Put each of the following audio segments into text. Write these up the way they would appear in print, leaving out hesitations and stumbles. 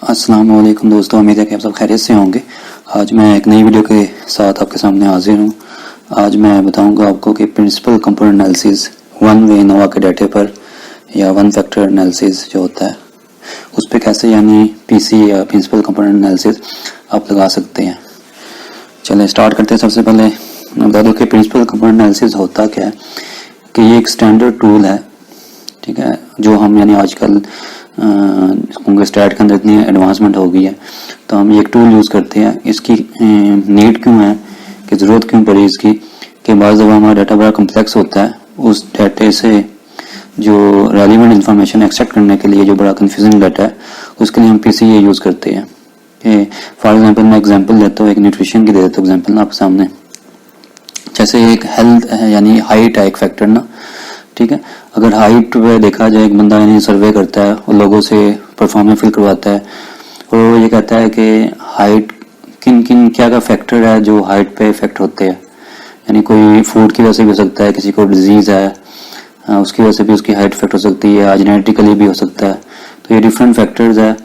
अस्सलाम वालेकुम दोस्तों, उम्मीद है कि आप सब खैरियत से होंगे। आज मैं एक नई वीडियो के साथ आपके सामने हाजिर हूँ। आज मैं बताऊंगा आपको कि principal component analysis one way ANOVA के डाटे पर या वन फैक्टर एनालिसिस जो होता है उस पर कैसे यानी पीसी या प्रिंसिपल कंपोनेंट एनालिसिस आप लगा सकते हैं। चलें स्टार्ट करते हैं। सबसे पहले मैं बता दूँ कि प्रिंसिपल कंपोनेंट एनालिसिस होता क्या है कि ये एक स्टैंडर्ड टूल है, ठीक है, जो हम यानी आजकल क्योंकि स्टैट के अंदर इतनी एडवांसमेंट हो गई है तो हम एक टूल यूज़ करते हैं। इसकी नीड क्यों है कि ज़रूरत क्यों पड़ी इसकी कि बाज़ दफ़ा हमारा डाटा बड़ा कम्प्लेक्स होता है, उस डाटे से जो रेलिवेंट इंफॉर्मेशन एक्सट्रैक्ट करने के लिए जो बड़ा कन्फ्यूजिंग डाटा है उसके लिए हम पीसीए यूज़ करते हैं। कि फॉर एग्जांपल मैं एग्जांपल देता हूँ, एक न्यूट्रिशन की दे देता हूँ एग्जांपल ना आपके सामने। जैसे एक हेल्थ है यानी हाइट है एक फैक्टर ना, ठीक है। अगर हाइट पे देखा जाए, एक बंदा यानी सर्वे करता है और लोगों से परफॉर्मेंस फिल करवाता है और वो ये कहता है कि हाइट किन किन क्या क्या फैक्टर है जो हाइट पे इफेक्ट होते हैं। यानी कोई फूड की वजह से भी हो सकता है, किसी को डिजीज़ है उसकी वजह से भी उसकी हाइट इफेक्ट हो सकती है, जेनेटिकली भी हो सकता है। तो ये डिफरेंट फैक्टर्स है,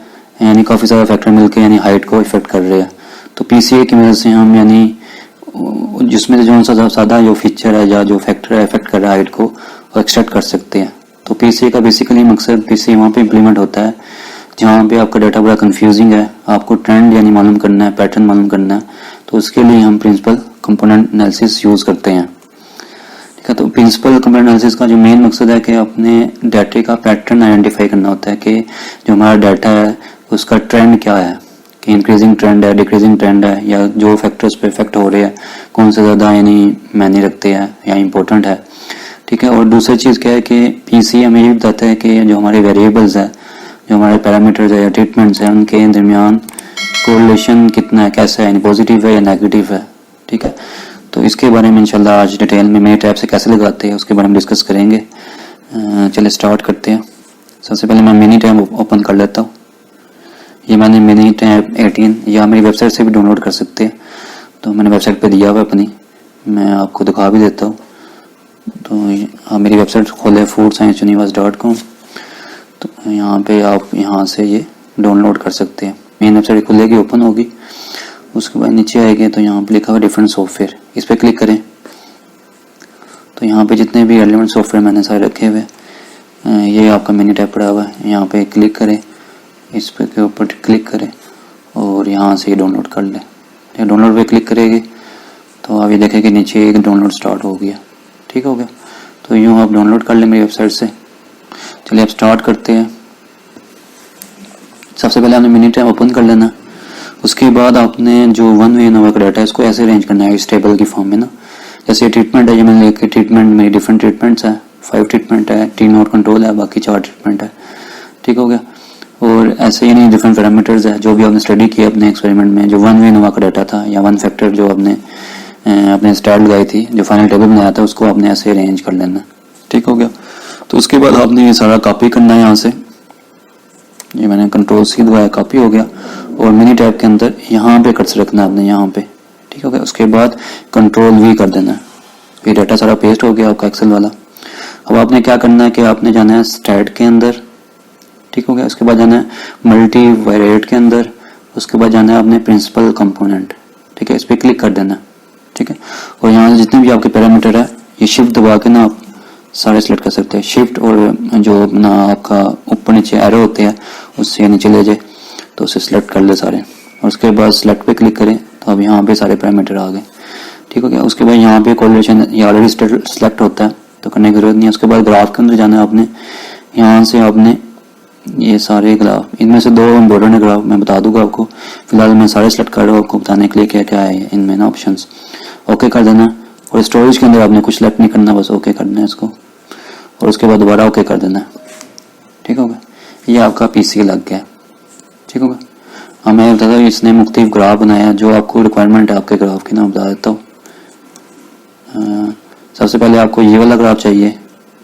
यानी काफ़ी सारे फैक्टर मिलकर यानी हाइट को इफेक्ट कर रहे हैं। तो पीसीए की वजह से हम यानी जिसमें से जो सा सादा जो फीचर है या जो फैक्टर है इफेक्ट कर रहा है हाइट को वो एक्सट्रैक्ट कर सकते हैं। तो पीसीए का बेसिकली मकसद पीसीए वहाँ पे इम्प्लीमेंट होता है जहाँ पे आपका डाटा बड़ा कंफ्यूजिंग है, आपको ट्रेंड यानी मालूम करना है, पैटर्न मालूम करना है। तो उसके लिए हम प्रिंसिपल कंपोनेंट एनालिसिस यूज़ करते हैं, ठीक है। तो प्रिंसिपल कंपोनेंट एनालिसिस का जो मेन मकसद है कि अपने डाटे का पैटर्न आइडेंटिफाई करना होता है कि जो हमारा डाटा है उसका ट्रेंड क्या है, कि इंक्रीजिंग ट्रेंड है, डिक्रीजिंग ट्रेंड है, या जो फैक्टर्स पे इफेक्ट हो रहे हैं कौन से ज़्यादा यानी मायने रखते हैं या इम्पोर्टेंट है, ठीक है। और दूसरी चीज़ क्या है कि पीसीए हमें ये बताता है कि जो हमारे वेरिएबल्स है, जो हमारे पैरामीटर्स है या ट्रीटमेंट्स हैं, उनके दरमियान कोरिलेशन कितना है, कैसा है, यानी पॉजिटिव है या नेगेटिव है, ठीक है। तो इसके बारे में इंशाल्लाह आज डिटेल में मिनी टैब से कैसे लगाते हैं उसके बारे में डिस्कस करेंगे। चलिए स्टार्ट करते हैं। सबसे पहले मैं मिनी टैब ओपन कर लेता हूँ। ये मैंने मिनी टैब 18 या मेरी वेबसाइट से भी डाउनलोड कर सकते हैं, तो मैंने वेबसाइट पे दिया हुआ अपनी, मैं आपको दिखा भी देता हूँ। तो मेरी वेबसाइट खोले foodscienceuniverse.com। तो यहाँ पे आप यहाँ से ये डाउनलोड कर सकते हैं। मेन वेबसाइट खुलेगी, ओपन होगी, उसके बाद नीचे आएंगे तो यहाँ पे लिखा हुआ डिफरेंट सॉफ्टवेयर, इस पर क्लिक करें। तो यहाँ पे जितने भी रेलिवेंट सॉफ्टवेयर मैंने सारे रखे हुए, ये आपका मिनी टैब पड़ा हुआ है, यहाँ पे क्लिक करें, इस पे के ऊपर क्लिक करें और यहाँ से ये डाउनलोड कर लें। डाउनलोड पे क्लिक करेंगे तो आप ये देखें कि नीचे एक डाउनलोड स्टार्ट हो गया, ठीक हो गया। तो यूँ आप डाउनलोड कर लें मेरी वेबसाइट से। चलिए अब स्टार्ट करते हैं। सबसे पहले आपने मिनी टैब ओपन कर लेना, उसके बाद आपने जो वन वे इनोवा का डाटा है इसको ऐसे अरेंज करना है इस टेबल की फॉर्म में ना। जैसे ट्रीटमेंट है, ये मैंने लेके ट्रीटमेंट मेरी डिफरेंट ट्रीटमेंट्स है, 5 ट्रीटमेंट है, 3 और कंट्रोल है, बाकी 4 ट्रीटमेंट है, ठीक हो गया। और ऐसे ही नहीं डिफरेंट पैरामीटर्स है जो भी आपने स्टडी किया अपने एक्सपेरिमेंट में, जो वन वे इनोवा का डाटा था या वन फैक्टर जो आपने अपने स्टाइल लगाई थी, जो फाइनल टेबल बनाया था उसको आपने ऐसे अरेंज कर लेना, ठीक हो गया। तो उसके बाद आपने ये सारा कॉपी करना है यहाँ से। ये मैंने कंट्रोल सी दबाया, कॉपी हो गया। और मिनी टैब के अंदर यहाँ पे कर्सर रखना आपने यहाँ पे, ठीक हो गया। उसके बाद कंट्रोल वी कर देना। ये डाटा सारा पेस्ट हो गया आपका एक्सेल वाला। अब आपने क्या करना है कि आपने जाना है स्टैट के अंदर, ठीक हो गया। उसके बाद जाना है मल्टी वेरिएट के अंदर, उसके बाद जाना है आपने प्रिंसिपल कंपोनेंट, ठीक है, इस पर क्लिक कर देना, ठीक है। और यहाँ से जितने भी आपके पैरामीटर है ये शिफ्ट दबा के ना आप सारे सिलेक्ट कर सकते हैं। शिफ्ट और जो ना आपका ऊपर नीचे एरो होते हैं उससे नीचे ले जाए तो उसे सिलेक्ट कर ले सारे, और उसके बाद सिलेक्ट पे क्लिक करें तो अब यहाँ पे सारे पैरामीटर आ गए, ठीक हो गया। उसके बाद यहाँ पे कोरिलेशन ये ऑलरेडी सिलेक्ट होता है तो करने की जरूरत नहीं है। उसके बाद ग्राफ के अंदर जाना है आपने, यहाँ से आपने ये सारे ग्राफ, इनमें से 2 इम्पोर्टेंट ग्राफ मैं बता दूंगा आपको, फिलहाल मैं सारे सेलेक्ट कर रहा हूँ आपको बताने के लिए क्या क्या है इनमें ना ऑप्शंस। ओके कर देना। और स्टोरेज के अंदर आपने कुछ सेलेक्ट नहीं करना, बस ओके करना है इसको, और उसके बाद दोबारा ओके कर देना, ठीक होगा। ये आपका पीसी लग गया, ठीक होगा। हाँ मैं बता दूँ इसने मुख्तलिफ ग्राफ बनाया जो आपको रिक्वायरमेंट है आपके ग्राफ की ना, बता देता हूँ। सबसे पहले आपको ये वाला ग्राफ चाहिए,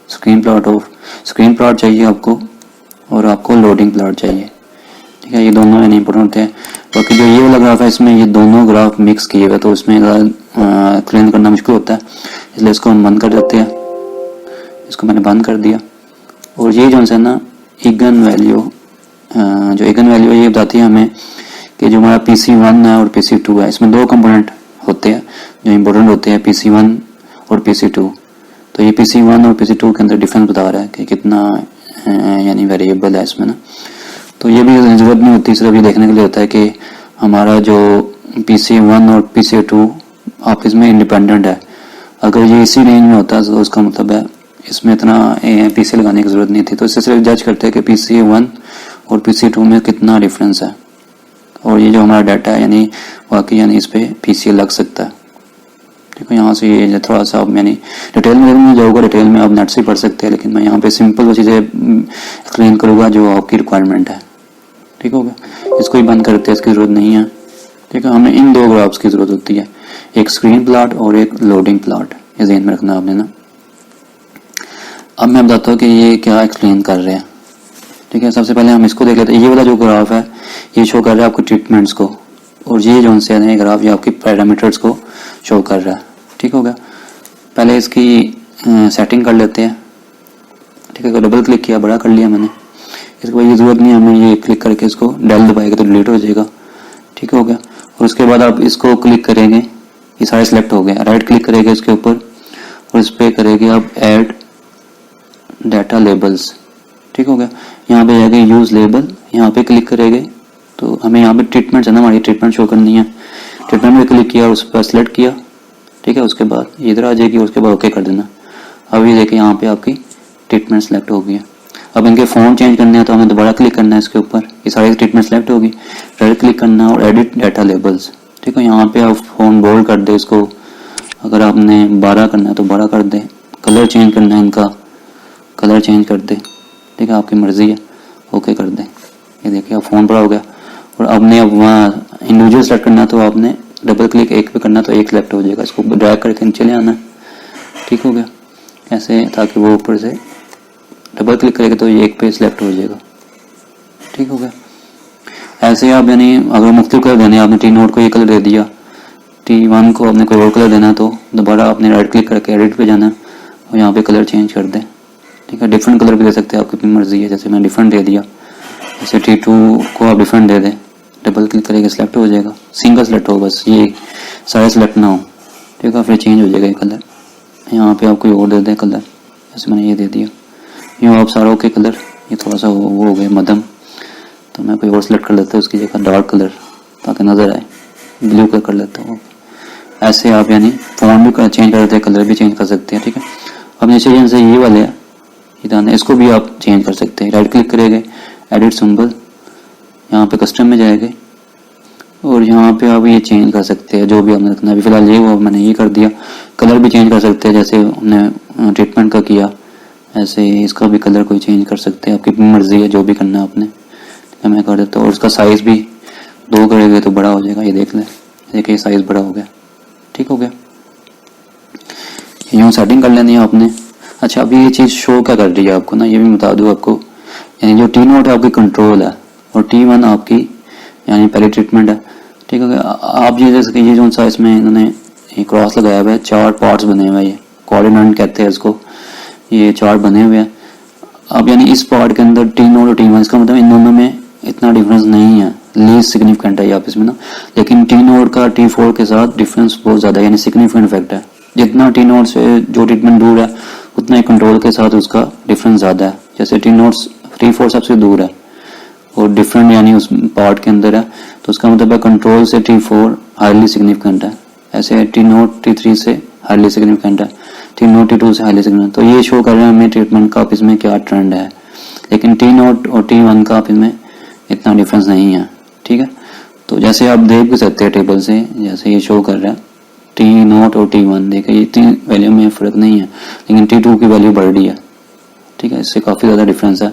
स्क्रीन प्लॉट चाहिए आपको, और आपको लोडिंग प्लॉट चाहिए, ठीक है। ये दोनों यानी इंपॉर्टेंट होते हैं। बाकी जो ये वाला ग्राफ है इसमें ये दोनों ग्राफ मिक्स किए हुए तो इसमें क्लीन करना मुश्किल होता है, इसलिए इसको हम बंद कर देते हैं। इसको मैंने बंद कर दिया। और ये जो है ना इगन वैल्यू जो इगन वैल्यू है ये बताती है हमें कि जो हमारा PC1 है और PC2 है, इसमें दो कंपोनेंट होते हैं जो इम्पोर्टेंट होते हैं, PC1 और PC2। तो ये PC1 और PC2 के अंदर डिफरेंस बता रहा है कि कितना यानी वेरिएबल है इसमें ना। तो ये भी ज़रूरत नहीं होती, सिर्फ ये देखने के लिए होता है कि हमारा जो PC1 और PC2 आपस में इंडिपेंडेंट है। अगर ये इसी रेंज में होता तो उसका मतलब है इसमें इतना PC लगाने की ज़रूरत नहीं थी। तो इससे सिर्फ जज करते हैं कि PC1 और PC2 में कितना डिफरेंस है, और ये जो हमारा डाटा है यानी वाकई यानी इस पर PC लग सकता है। देखो यहाँ से ये थोड़ा सा आप यानी डिटेल में जाऊँगा, डिटेल में आप नेट से पढ़ सकते हैं, लेकिन मैं यहाँ पे सिंपल वो चीज़ें एक्सप्लेन करूँगा जो आपकी रिक्वायरमेंट है। ठीक हो गया, इसको ही बंद करते हैं, इसकी ज़रूरत नहीं है। ठीक है, हमें इन दो ग्राफ्स की ज़रूरत होती है, एक स्क्रीन प्लॉट और एक लोडिंग प्लॉट, ये ध्यान में रखना आपने ना। अब मैं बताता हूँ कि ये क्या एक्सप्लेन कर रहे हैं। ठीक है, सबसे पहले हम इसको देख लेते हैं। ये वाला जो ग्राफ है ये शो कर रहा है आपको ट्रीटमेंट्स को, और ये जो उनसे है ग्राफ ये आपकी पैरामीटर्स को शो कर रहा है। ठीक हो गया, पहले इसकी सेटिंग कर लेते हैं। ठीक है, डबल क्लिक किया, बड़ा कर लिया मैंने। इसके बाद ये ज़रूरत नहीं है हमें ये क्लिक करके इसको डेल दबाएगा तो डिलीट हो जाएगा। ठीक हो गया, और उसके बाद आप इसको क्लिक करेंगे, ये सारे सेलेक्ट हो गए। राइट क्लिक करेंगे इसके ऊपर और इस पर करेंगे आप ऐड डाटा लेबल्स। ठीक हो गया, यहाँ पे जाएगा यूज़ लेबल, यहाँ पे क्लिक करेंगे तो हमें यहाँ पे ट्रीटमेंट है ना, हमारी ट्रीटमेंट शो करनी है। ट्रीटमेंट में क्लिक किया और उस पर सेलेक्ट किया। ठीक है, उसके बाद इधर आ जाएगी, उसके बाद ओके कर देना। अब ये देखिए यहाँ पे आपकी ट्रीटमेंट सेलेक्ट हो गई है। अब इनके फ़ॉन्ट चेंज करने हैं तो हमें दोबारा क्लिक करना है इसके ऊपर, ये सारी ट्रीटमेंट सेलेक्ट होगी। राइट क्लिक करना है और एडिट डाटा लेबल्स। ठीक है, यहाँ पे आप फ़ॉन्ट बोल्ड कर दे इसको, अगर आपने 12 करना है तो 12 कर दे। कलर चेंज करना है इनका, कलर चेंज कर दे। ठीक है, आपकी मर्ज़ी है, ओके कर दें। ये देखिए अब फ़ॉन्ट बड़ा हो गया। और आपने अब वहाँ इंडिविजुअल सेलेक्ट करना है तो आपने डबल क्लिक एक पे करना तो एक सेलेक्ट हो जाएगा, इसको ड्रैग करके नीचे ले आना है। ठीक हो गया, ऐसे ताकि वो ऊपर से डबल क्लिक करेगा तो ये एक पे सिलेक्ट हो जाएगा। ठीक हो गया, ऐसे आप यानी अगर मुख्तलिफ कलर देने, आपने टी नोट को ये कलर दे दिया, T1 को आपने कोई और कलर देना तो दोबारा आपने राइट क्लिक करके एडिट पे जाना और यहाँ पे कलर चेंज कर दें। ठीक है, डिफरेंट कलर भी दे सकते हैं, आपकी अपनी मर्जी है। जैसे मैं डिफरेंट दे दिया, जैसे T2 को आप डिफरेंट दे दें, डबल क्लिक करेंगे सिलेक्ट हो जाएगा, सिंगल सेलेक्ट हो, बस ये सारे सेलेक्ट ना हो। ठीक है, फिर चेंज हो जाएगा ये कलर। यहाँ पे आप कोई और दे दें कलर, जैसे मैंने ये दे दिया, यूँ आप सारों के कलर, ये थोड़ा सा वो हो गया मध्यम, तो मैं कोई और सेलेक्ट कर लेता हूँ उसकी जगह डार्क कलर ताकि नज़र आए, ब्लू कलर कर लेता हूँ। ऐसे आप यानी फ़ॉन्ट भी चेंज कर सकते हैं, कलर भी चेंज कर सकते हैं। ठीक है, अब नीचे जैसे ये वाले हैं ये दाने, इसको भी आप चेंज कर सकते हैं। राइट क्लिक करेंगे, एडिट सिंबल, यहाँ पे कस्टम में जाएंगे और यहाँ पे आप ये चेंज कर सकते हैं जो भी आपने रखना है। अभी फिलहाल ये वो मैंने ये कर दिया। कलर भी चेंज कर सकते हैं, जैसे हमने ट्रीटमेंट का किया ऐसे इसका भी कलर कोई चेंज कर सकते हैं, आपकी मर्जी है जो भी करना है आपने। मैं कर देता हूँ, और उसका साइज़ भी 2 करेंगे तो बड़ा हो जाएगा। ये देख लें, देखिए साइज़ बड़ा हो गया। ठीक हो गया, यूँ सेटिंग कर लेनी है आपने। अच्छा, अभी ये चीज़ शो क्या कर रही है आपको ना, ये भी बता दूँ आपको। यानी जो T नोट आपकी कंट्रोल है और T1 आपकी यानी पहले ट्रीटमेंट है। ठीक है, आप ये जैसे कि ये जो सा इसमें इन्होंने क्रॉस लगाया हुआ है, 4 पार्ट्स बने हुए हैं, ये कोऑर्डिनेट कहते हैं इसको, ये 4 बने हुए हैं। अब यानी इस पार्ट के अंदर T नोट और T1, इसका मतलब इन दोनों में इतना डिफरेंस नहीं है, लीस्ट सिग्निफिकेंट है ये आपस में ना। लेकिन T नोट का T4 के साथ डिफरेंस बहुत ज़्यादा है, यानी सिग्निफिकेंट इफेक्ट है। जितना T नोट से जो ट्रीटमेंट दूर है उतना ही कंट्रोल के साथ उसका डिफरेंस ज़्यादा है। जैसे T नोट T4 सबसे दूर है और डिफरेंट यानी उस पार्ट के अंदर है, तो उसका मतलब है कंट्रोल से T4 हाईली सिग्निफिकेंट है। ऐसे T नोट T3 से हाईली सिग्निफिकेंट है, T नोट T2 से हाईली सिग्निफिकेंट। तो ये शो कर रहे हैं हमें ट्रीटमेंट का आपस में क्या ट्रेंड है। लेकिन T नोट और T1 का आपस में इतना डिफरेंस नहीं है। ठीक है, तो जैसे आप देख भी सकते हैं टेबल से, जैसे ये शो कर रहा है T नोट और T1, देखिए ये इतनी वैल्यू में फ़र्क नहीं है, लेकिन T2 की वैल्यू बढ़ रही है। ठीक है, इससे काफ़ी ज़्यादा डिफरेंस है।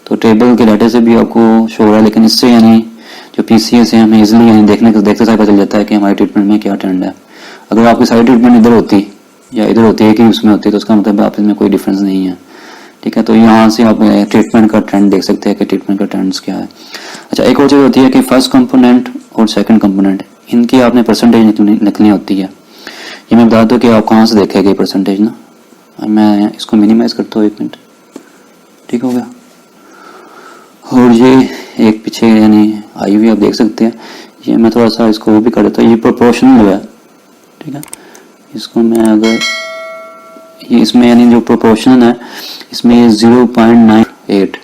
तो टेबल के डाटा से भी आपको शो हो रहा है, लेकिन इससे यानी जो PCS है हमें इजीली यानी देखते साथ पता चल जाता है कि हमारे ट्रीटमेंट में क्या ट्रेंड है। अगर आपकी सारी ट्रीटमेंट इधर होती या इधर होती है कि उसमें होती है तो उसका मतलब आपस में कोई डिफरेंस नहीं है। ठीक है, तो यहाँ से आप ट्रीटमेंट का ट्रेंड देख सकते हैं कि ट्रीटमेंट का ट्रेंड्स क्या है। अच्छा, एक और चीज़ होती है कि फर्स्ट कंपोनेंट और सेकंड कंपोनेंट, इनकी आपने परसेंटेज लिखनी होती है। ये मैं बता दूँ कि आप कहाँ से देखेंगे परसेंटेज ना। मैं इसको मिनिमाइज़ करता हूँ 1 मिनट। ठीक हो गया, और ये एक पीछे यानी आई हुई आप देख सकते हैं। ये मैं थोड़ा सा इसको वो भी कर देता हूँ, ये प्रोपोर्शनल है, ठीक है। इसको मैं अगर ये इसमें यानी जो प्रोपोर्शन है इसमें ये 0.98,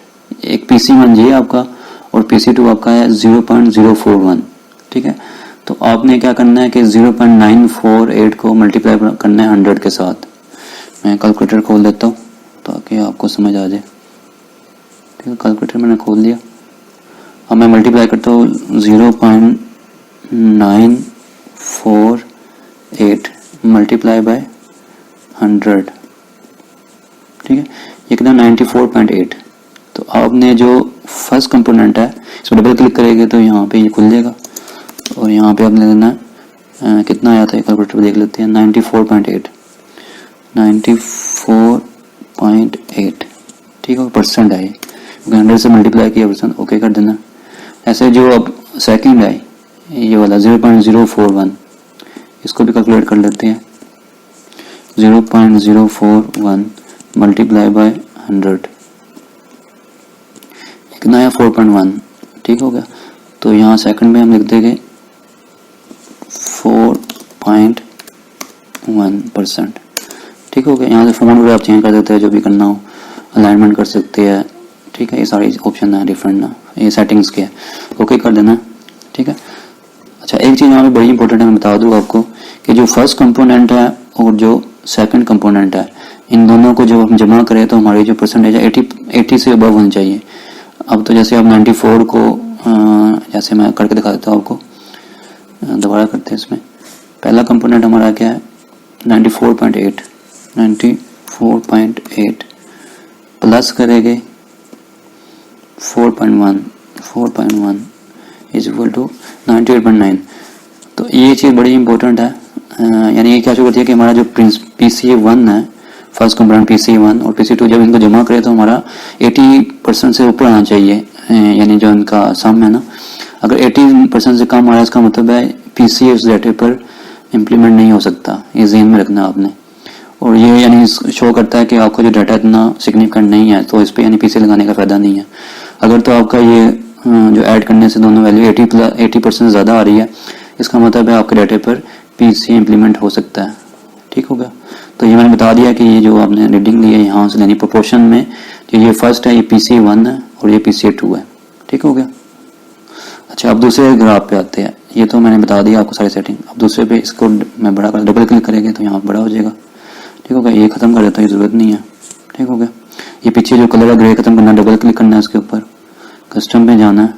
एक PC1 जी आपका और PC2 आपका है 0.041, ठीक है। तो आपने क्या करना है कि 0.948 को मल्टीप्लाई करना है 100 के साथ। मैं कैलकुलेटर खोल देता हूँ ताकि आपको समझ आ जाए, ठीक है। कैलकुलेटर मैंने खोल दिया। अब मैं मल्टीप्लाई करता हूँ 0.948 मल्टीप्लाई बाय 100, ठीक है। ये कितना 94.8। तो आपने जो फर्स्ट कंपोनेंट है इसमें डबल क्लिक करेंगे तो यहाँ पे ये खुल जाएगा और यहाँ पे आपने लेना है कितना आया था कैलकुलेटर देख लेते हैं, 94.8, 94.8, ठीक है। परसेंट है ये, 100 से मल्टीप्लाई किया परसेंट, ओके कर देना। ऐसे जो अब सेकंड है ये वाला 0.041, इसको भी कैलकुलेट कर लेते हैं। 0.041 मल्टीप्लाई बाय 100 कितना है 4.1, ठीक हो गया। तो यहाँ सेकंड में हम लिख देंगे 4.1%, ठीक हो गया। यहाँ से फ़ॉन्ट वगैरह आप चेंज कर देते हैं, जो भी करना हो, अलाइनमेंट कर सकते हैं, ठीक है। ये सारी ऑप्शन है डिफरेंट ना, ये सेटिंग्स के, ओके कर देना, ठीक है। अच्छा एक चीज़ यहाँ पे बड़ी इंपॉर्टेंट है, मैं बता दूँ आपको कि जो फर्स्ट कंपोनेंट है और जो सेकंड कंपोनेंट है इन दोनों को जब हम जमा करें तो हमारी जो परसेंटेज है 80 से अबव होनी चाहिए। अब तो जैसे आप 94 को जैसे मैं करके दिखा देता हूँ आपको, दोबारा करते हैं। इसमें पहला कंपोनेंट हमारा क्या है 94.8 प्लस करेंगे 4.1 इज इक्वल टू 98.9। तो ये चीज़ बड़ी इंपॉर्टेंट है, यानी ये क्या शो करती है कि हमारा जो PC1 है, फर्स्ट कंपोनेंट PC1 और PC2 जब इनको जमा करें तो हमारा 80% से ऊपर आना चाहिए, यानी जो इनका सम है ना। अगर 80% से कम आ रहा है इसका मतलब है PC उस डाटे पर इम्प्लीमेंट नहीं हो सकता, ये ज़हन में रखना आपने। और ये यानी शो करता है कि आपका जो डाटा इतना सिग्निफिकेंट नहीं है तो इस पर यानी PC लगाने का फ़ायदा नहीं है। अगर तो आपका ये जो ऐड करने से दोनों वैल्यू 80% ज़्यादा आ रही है, इसका मतलब है आपके डाटे पर PC इम्प्लीमेंट हो सकता है, ठीक हो गया। तो ये मैंने बता दिया कि ये जो आपने रीडिंग ली है यहाँ से लेनी प्रोपोर्शन में, जो ये फर्स्ट है ये PC1 है और ये PC2 है, ठीक हो गया। अच्छा अब दूसरे ग्राफ पे आते हैं। ये तो मैंने बता दिया आपको सारी सेटिंग। अब दूसरे पे इसको मैं बड़ा कर, डबल क्लिक करेंगे तो यहाँ बड़ा हो जाएगा, ठीक हो गया। ये खत्म कर देता हूँ, ये ज़रूरत नहीं है, ठीक हो गया। ये पीछे जो कलर है ग्रे खत्म करना, डबल क्लिक करना है इसके ऊपर, कस्टम में जाना है,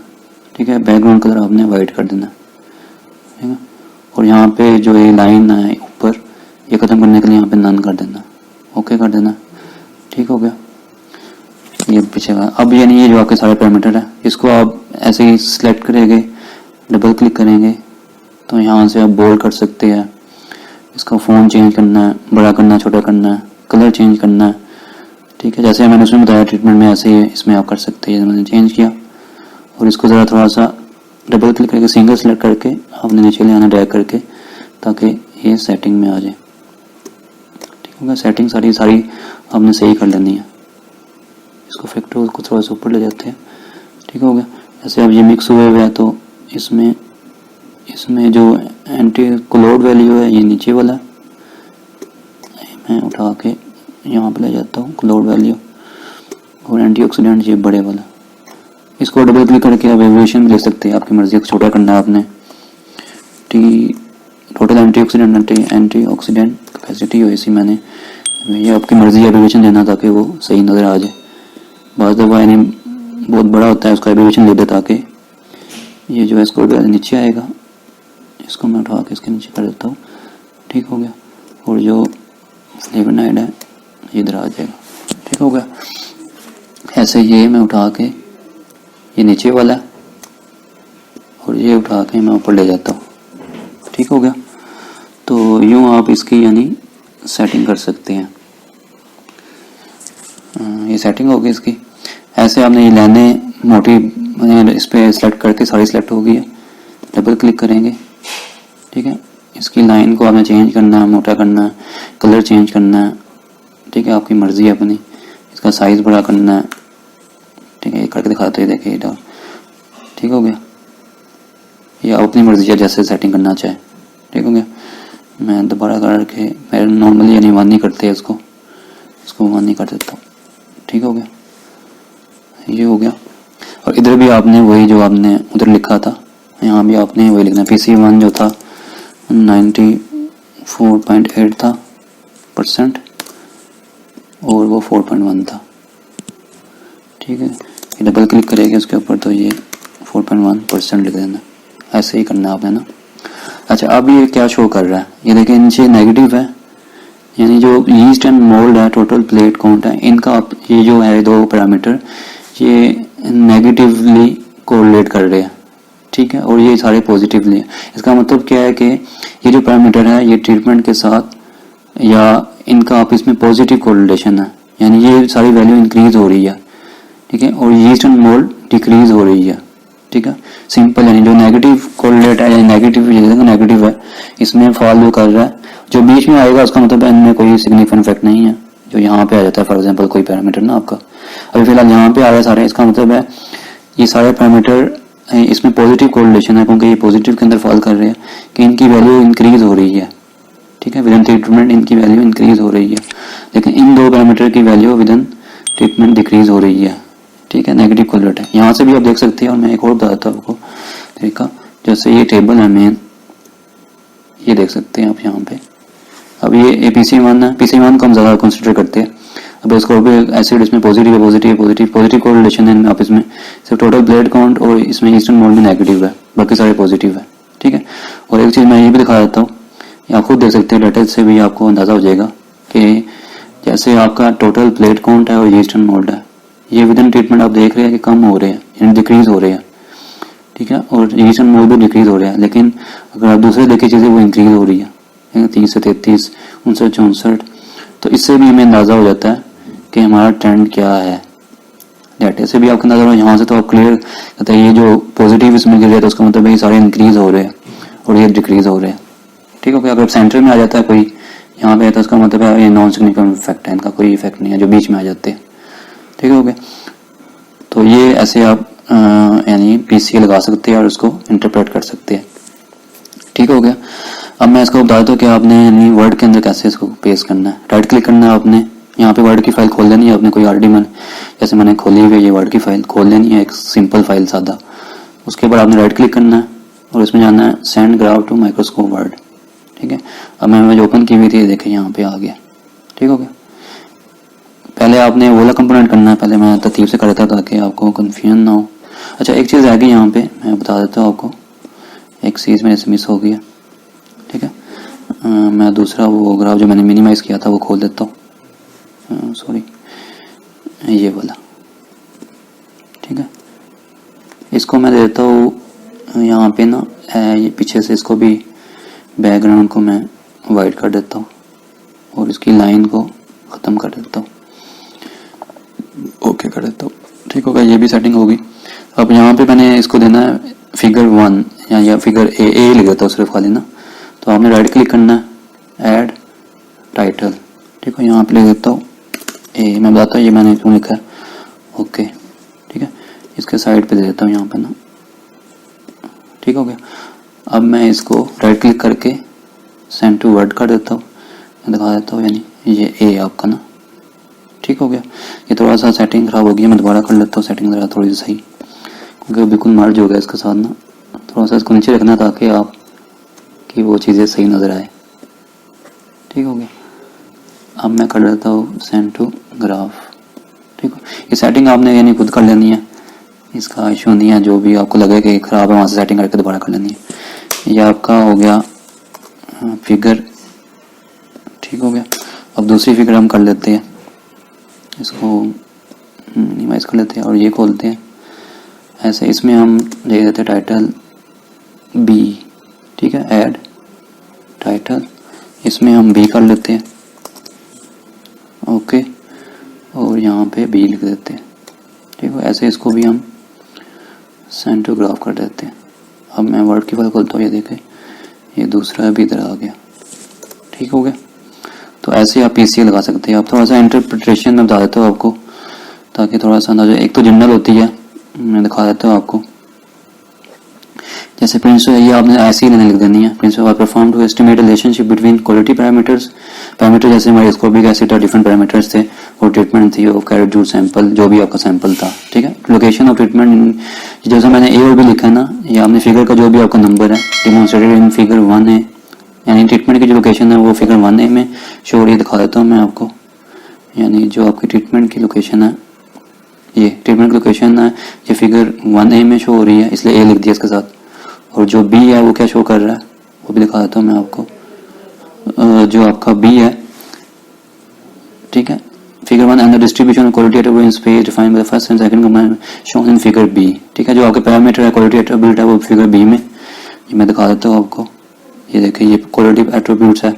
ठीक है। बैकग्राउंड कलर आपने वाइट कर देना, ठीक है। और यहाँ पे जो ये लाइन है ऊपर, ये खत्म करने के लिए यहाँ पे नन कर देना, ओके कर देना, ठीक हो गया। ये पीछे का अब यानी ये जो आपके सारे पैरामीटर है इसको आप ऐसे ही सिलेक्ट करेंगे, डबल क्लिक करेंगे तो यहाँ से आप बोल्ड कर सकते हैं, इसका फ़ॉन्ट चेंज करना है, बड़ा करना है, छोटा करना है, कलर चेंज करना है, ठीक है। जैसे मैंने उसमें बताया ट्रीटमेंट में ऐसे ही इसमें आप कर सकते हैं। मैंने चेंज किया और इसको ज़रा थोड़ा सा डबल क्लिक करके सिंगल सेलेक्ट करके आपने नीचे ले आना ड्रैग करके, ताकि ये सेटिंग में आ जाए, ठीक होगा। सेटिंग सारी आपने सही कर लेनी है। इसको फैक्टर को थोड़ा सा ऊपर ले जाते हैं, ठीक हो गया। जैसे अब ये मिक्स हुए हुए हैं तो इसमें जो एंटी क्लोड वैल्यू है ये नीचे वाला, मैं उठा के यहाँ पे ले जाता हूँ क्लोड वैल्यू, और एंटीऑक्सीडेंट ये बड़े वाला। इसको डबल क्लिक करके आप एवोल्यूशन भी ले सकते हैं, आपकी मर्जी को छोटा करना है आपने। टोटल एंटीऑक्सीडेंट कैपेसिटी हो इसी मैंने, ये आपकी मर्जी है एवोल्यूशन देना ताकि वो सही नज़र आ जाए। बाज़ दफ़ा यानी बहुत बड़ा होता है, उसका एवोल्यूशन ले दे ताकि ये जो है इसको नीचे आएगा। इसको मैं उठा के इसके नीचे कर देता हूँ, ठीक हो गया। और जो फ्लेवोनाइड है ये इधर आ जाएगा, ठीक हो गया। ऐसे ये मैं उठा के ये नीचे वाला और ये उठा के मैं ऊपर ले जाता हूँ, ठीक हो गया। तो यूँ आप इसकी यानी सेटिंग कर सकते हैं। ये सेटिंग होगी इसकी। ऐसे आपने ये लाइनें मोटी इस पर सेलेक्ट करके सारी सेलेक्ट हो गई है, डबल क्लिक करेंगे, ठीक है। इसकी लाइन को आपने चेंज करना है, मोटा करना है, कलर चेंज करना है, ठीक है, आपकी मर्जी है अपनी। इसका साइज़ बड़ा करना है, ठीक है। ये करके दिखाते हैं, देखिए इधर ठीक हो गया। ये अपनी मर्जी है जैसे सेटिंग करना चाहे, ठीक हो गया। मैं दोबारा करके, मैं नॉर्मली यानी वन नहीं करते इसको वन नहीं कर देता हूँ, ठीक हो गया। ये हो गया। और इधर भी आपने वही जो आपने उधर लिखा था, यहाँ भी आपने वही लिखना। PC1 जो था 94.8 था % और वो 4.1 था, ठीक है। डबल क्लिक करेंगे उसके ऊपर तो ये 4.1% लिख देना। ऐसे ही करना है आपने ना। अच्छा, अब ये क्या शो कर रहा है, ये देखिए नीचे नेगेटिव है, यानी जो यीस्ट एंड मोल्ड है, टोटल प्लेट काउंट है, इनका आप ये जो है दो पैरामीटर ये नेगेटिवली कोरिलेट कर रहे हैं, ठीक है। और ये सारे पॉजिटिवली है। इसका मतलब क्या है कि ये जो पैरामीटर है ये ट्रीटमेंट के साथ या इनका आपस में पॉजिटिव कोरिलेशन है, यानी ये सारी वैल्यू इंक्रीज हो रही है, ठीक है। और यीस्ट एंड मोल्ड डिक्रीज हो रही है, ठीक है। सिंपल, यानी जो नेगेटिव कोरिलेट है या नेगेटिव है, इसमें फॉलो कर रहा है। जो बीच में आएगा उसका मतलब इनमें कोई सिग्निफिकेंट इफेक्ट नहीं है, जो यहाँ पे आ जाता है फॉर एग्जांपल कोई पैरामीटर ना आपका। अभी फिलहाल यहाँ पे आ रहा है सारे, इसका मतलब है ये सारे पैरामीटर इसमें पॉजिटिव कोरिलेशन है, क्योंकि ये पॉजिटिव के अंदर फॉल कर रहे हैं कि इनकी वैल्यू इंक्रीज हो रही है, ठीक है। विद ट्रीटमेंट इनकी वैल्यू इंक्रीज हो रही है, लेकिन इन दो पैरामीटर की वैल्यू विद ट्रीटमेंट डिक्रीज हो रही है, ठीक है। नेगेटिव कोरिलेट है। यहाँ से भी आप देख सकते हैं, और मैं एक और बताता हूँ आपको तरीका। जैसे ये टेबल है मेन, ये देख सकते हैं आप यहाँ पे। अब ये PC1 है, PC1 को हम ज़्यादा कंसिडर करते हैं। अब इसको भी एसिड इसमें पॉजिटिव कोरिलेशन है इनमें आपस में, सिर्फ टोटल ब्लड काउंट और इसमें ईस्टर्न मोल्ड में नेगेटिव है, बाकी सारे पॉजिटिव है, ठीक है। और एक चीज़ मैं ये भी दिखा देता हूँ, आप खुद देख सकते हैं, डाटा से भी आपको अंदाज़ा हो जाएगा कि जैसे आपका टोटल प्लेट काउंट है और ईस्टर्न मोल्ड है, ये विद इन ट्रीटमेंट आप देख रहे हैं कि कम हो रहे हैं, यानी डिक्रीज हो रहे हैं, ठीक है। और ईस्टर्न मोल्ड भी डिक्रीज हो रहे हैं, लेकिन अगर आप दूसरे देखिए चीज़ें वो इंक्रीज हो रही है, 30 से 33, 59, 64। तो इससे भी हमें अंदाज़ा हो जाता है कि हमारा ट्रेंड क्या है। डाटा से भी आपको अंदाजा हो, यहाँ से तो आप क्लियर कहते हैं ये जो पॉजिटिव इसमें गिर रहे तो उसका मतलब ये सारे इंक्रीज हो रहे हैं और ये डिक्रीज हो रहे हैं, ठीक है। अगर सेंटर में आ जाता है कोई यहाँ पे, तो उसका मतलब है ये नॉन सिग्निफिकेंट इफेक्ट है, इनका कोई इफेक्ट नहीं है जो बीच में आ जाते हैं, ठीक है। तो ये ऐसे आप यानी PC लगा सकते हैं और उसको इंटरप्रेट कर सकते हैं, ठीक हो गया। अब मैं इसको बता दूं कि आपने यानी वर्ड के अंदर कैसे इसको पेस्ट करना है। राइट क्लिक करना है आपने, यहाँ पे वर्ड की फाइल खोल लेनी है आपने, कोई RD जैसे मैंने खोली हुई है, ये वर्ड की फाइल खोल लेनी है, एक सिंपल फाइल सादा। उसके बाद आपने राइट क्लिक करना है और इसमें जाना है send graph to microscope word, ठीक है। अब मैं जो ओपन की हुई थी देखें यहाँ पे आ गया, ठीक हो गया। पहले आपने वो वाला कंपोनेंट करना है, पहले मैं तरतीब से कर देता ताकि आपको कन्फ्यूजन ना हो। अच्छा, एक चीज़ आएगी यहाँ पे, मैं बता देता हूँ आपको, एक चीज़ मेरे से मिस हो गई है, ठीक है। मैं दूसरा वो ग्राफ जो मैंने मिनिमाइज़ किया था वो खोल देता हूँ, सॉरी, ये वाला, ठीक है। इसको मैं देता हूँ यहाँ पे ना, ये पीछे से इसको भी बैकग्राउंड को मैं वाइट कर देता हूँ और इसकी लाइन को ख़त्म कर देता हूँ, ओके कर देता हूँ, ठीक होगा। ये भी सेटिंग होगी। अब यहाँ पे मैंने इसको देना है फिगर 1 या फिगर ए लिख देता हूँ सिर्फ खाली ना। तो आपने राइट क्लिक करना है, ऐड टाइटल, ठीक है। यहाँ पे लिख देता हूँ ए, मैं बताता हूँ ये मैंने क्यों लिखा है, ओके, ठीक है। इसके साइड पे दे देता हूँ यहाँ पे ना, ठीक हो गया। अब मैं इसको राइट क्लिक करके सेंड टू वर्ड कर देता हूँ, दिखा देता हूँ, यानी ये ए आपका ना, ठीक हो गया। ये थोड़ा सा सेटिंग खराब हो गई, मैं दोबारा कर लेता हूँ सेटिंग ज़रा थोड़ी सी सही, क्योंकि बिल्कुल मर्ज हो गया इसके साथ ना। थोड़ा सा इसको नीचे रखना ताकि आप की वो चीज़ें सही नज़र आए, ठीक हो गया। अब मैं कर देता हूँ सेंड टू ग्राफ, ठीक हो। ये सेटिंग आपने यानी खुद कर लेनी है, इसका इशू नहीं है। जो भी आपको लगे कि ख़राब है वहाँ से सेटिंग करके दोबारा कर लेनी है। ये आपका हो गया फिगर, ठीक हो गया। अब दूसरी फिगर हम कर लेते हैं, इसको मिनिमाइज कर लेते हैं और ये खोलते हैं ऐसे। इसमें हम दे देते हैं टाइटल बी, ठीक है, ऐड टाइटल, इसमें हम बी कर लेते हैं, ओके, और यहाँ पे बी लिख देते हैं, ठीक है। ऐसे इसको भी हम सेंड टू ग्राफ कर देते हैं। अब मैं वर्ड की फाइल खोलता हूँ, ये देखें ये दूसरा भी इधर आ गया, ठीक हो गया। तो ऐसे आप PC लगा सकते हैं। आप थोड़ा सा इंटरप्रिटेशन में बता देता हूँ आपको ताकि थोड़ा सा अंदाजा, एक तो जनरल होती है, मैं दिखा देता हूँ आपको, जैसे प्रिंसिपल ये आपने ऐसे ही लिख देनी है, principal perform to estimate relationship between quality parameters. Parameter जैसे हमारे स्कोपिक एसिड और डिफरेंट पैरामीटर्स थे, और ट्रीटमेंट थी ऑफ कैरेट जूट सैंपल, जो भी आपका सैंपल था, ठीक है। लोकेशन ऑफ ट्रीटमेंट जैसे मैंने ए और बी लिखा है ना, ये आपने फिगर का जो भी आपका नंबर है डिमॉन्स्ट्रेटेड इन फिगर 1A, यानी ट्रीटमेंट की जो लोकेशन है वो फिगर 1A में शो हो रही है। दिखा देता हूँ मैं आपको, यानी जो आपकी ट्रीटमेंट की लोकेशन है, ये ट्रीटमेंट की लोकेशन है, ये फिगर 1A में शो हो रही है, इसलिए ए लिख दिया इसके साथ। और जो बी है वो क्या शो कर रहा है वो भी दिखा देता हूँ मैं आपको। जो आपका बी है, ठीक है, figure 1 and the distribution of quality attribute in space defined by the first and second component shown in figure B, ठीक है। जो आपके पैरामीटर है क्वालिटी एट्रिब्यूट है वो फिगर बी में, ये मैं दिखा देता हूँ आपको। ये देखिए ये क्वालिटी एट्रिब्यूट्स है,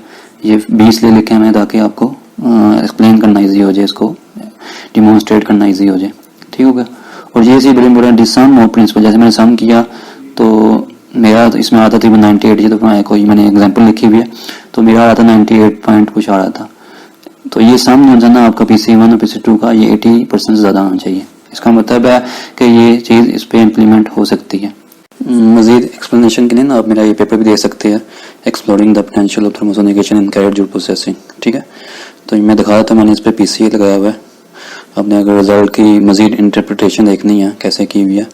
ये 20 ले लिखे हैं ताकि आपको एक्सप्लेन करना इजी हो जाए, इसको डिमॉन्स्ट्रेट करना इजी हो जाए, ठीक हो गया। और ये सी बड़ी इंपॉर्टेंट सम ऑफ प्रिंसिपल, जैसे मैंने सम किया तो मेरा तो इसमें आता था 98, ये तो कोई मैंने एग्जांपल लिखी हुई है, तो मेरा आ रहा था 98 पॉइंट कुछ आ रहा था। तो ये सम जो है ना आपका PC1 और PC2 का, ये 80% से ज़्यादा आना चाहिए। इसका मतलब है कि ये चीज़ इस पर इम्प्लीमेंट हो सकती है। मज़ीद एक्सप्लेनेशन के लिए ना आप मेरा ये पेपर भी दे सकते हैं, exploring the potential of thermosonication in carrot jute processing, ठीक है। तो मैं दिखा रहा था, मैंने इस पर PCA लगाया हुआ है। आपने अगर रिजल्ट की मज़ीद इंटरप्रिटेशन देखनी है कैसे की हुई है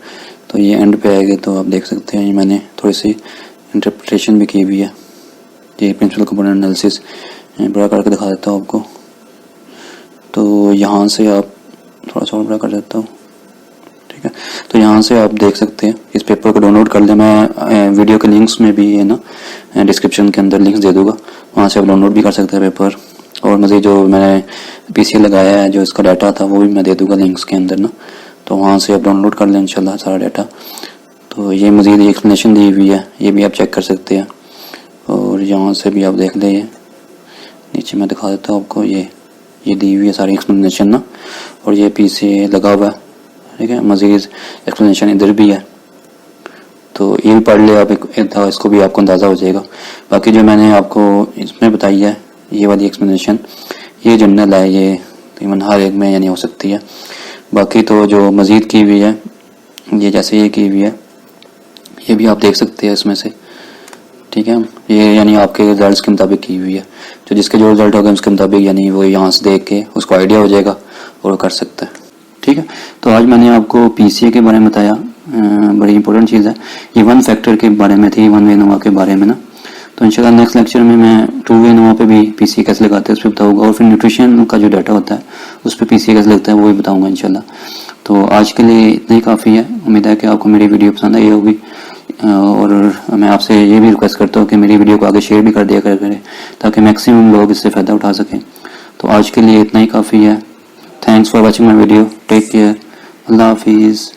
तो ये एंड पे आएगी, तो आप देख सकते हैं। ये मैंने थोड़ी सी इंटरप्रिटेशन भी की हुई है। ये प्रिंसिपल कंपोनेंट एनालिसिस बड़ा करके दिखा देता हूँ आपको। तो यहाँ से आप थोड़ा सा और बड़ा कर देता हूँ, ठीक है। तो यहाँ से आप देख सकते हैं, इस पेपर को डाउनलोड कर लें। मैं वीडियो के लिंक्स में भी है ना डिस्क्रिप्शन के अंदर लिंक्स दे दूँगा, वहाँ से आप डाउनलोड भी कर सकते हैं पेपर। और मुझे जो मैंने PCA लगाया है, जो इसका डाटा था वो भी मैं दे दूँगा लिंक्स के अंदर ना, तो वहाँ से आप डाउनलोड कर लें इंशाल्लाह सारा डाटा। तो ये मज़ीद एक्सप्लेनेशन दी हुई है, ये भी आप चेक कर सकते हैं। और यहाँ से भी आप देख लें, ये नीचे मैं दिखा देता हूँ आपको, ये दी हुई है सारी एक्सप्लेनेशन ना, और ये PCA लगा हुआ है, ठीक है। मज़ीद एक्सप्लेनेशन इधर भी है, तो ये भी पढ़ ले आप, इसको भी आपको अंदाज़ा हो जाएगा। बाकी जो मैंने आपको इसमें बताई है ये वाली एक्सप्लेनेशन, ये जनरल है, ये तकरीबन हर एक में यानी हो सकती है। बाकी तो जो मज़ीद की हुई है, ये जैसे ये की हुई है, ये भी आप देख सकते हैं इसमें से, ठीक है। ये यानी आपके रिजल्ट्स के मुताबिक की हुई है, तो जिसके जो रिजल्ट होगा उसके मुताबिक यानी वो यहाँ से देख के उसको आइडिया हो जाएगा और वो कर सकता है, ठीक है। तो आज मैंने आपको PCA के बारे में बताया, बड़ी इंपॉर्टेंट चीज़ है। ये 1 फैक्टर के बारे में थी, 1 वे नोवा के बारे में ना। तो इंशाल्लाह नेक्स्ट लेक्चर में मैं 2 वे नोवा पे भी PCA कैसे लगाते हैं उस पर बताऊँगा, और फिर न्यूट्रिशन का जो डाटा होता है उस पर PCA कैसे लगता है वो भी बताऊँगा इंशाल्लाह। तो आज के लिए इतना ही काफ़ी है। उम्मीद है कि आपको मेरी वीडियो पसंद आई होगी, और मैं आपसे ये भी रिक्वेस्ट करता हूँ कि मेरी वीडियो को आगे शेयर भी कर दिया करें ताकि मैक्सिमम लोग इससे फ़ायदा उठा सकें। तो आज के लिए इतना ही काफ़ी है। Thanks for watching my video, take care, अल्लाह हाफिज़।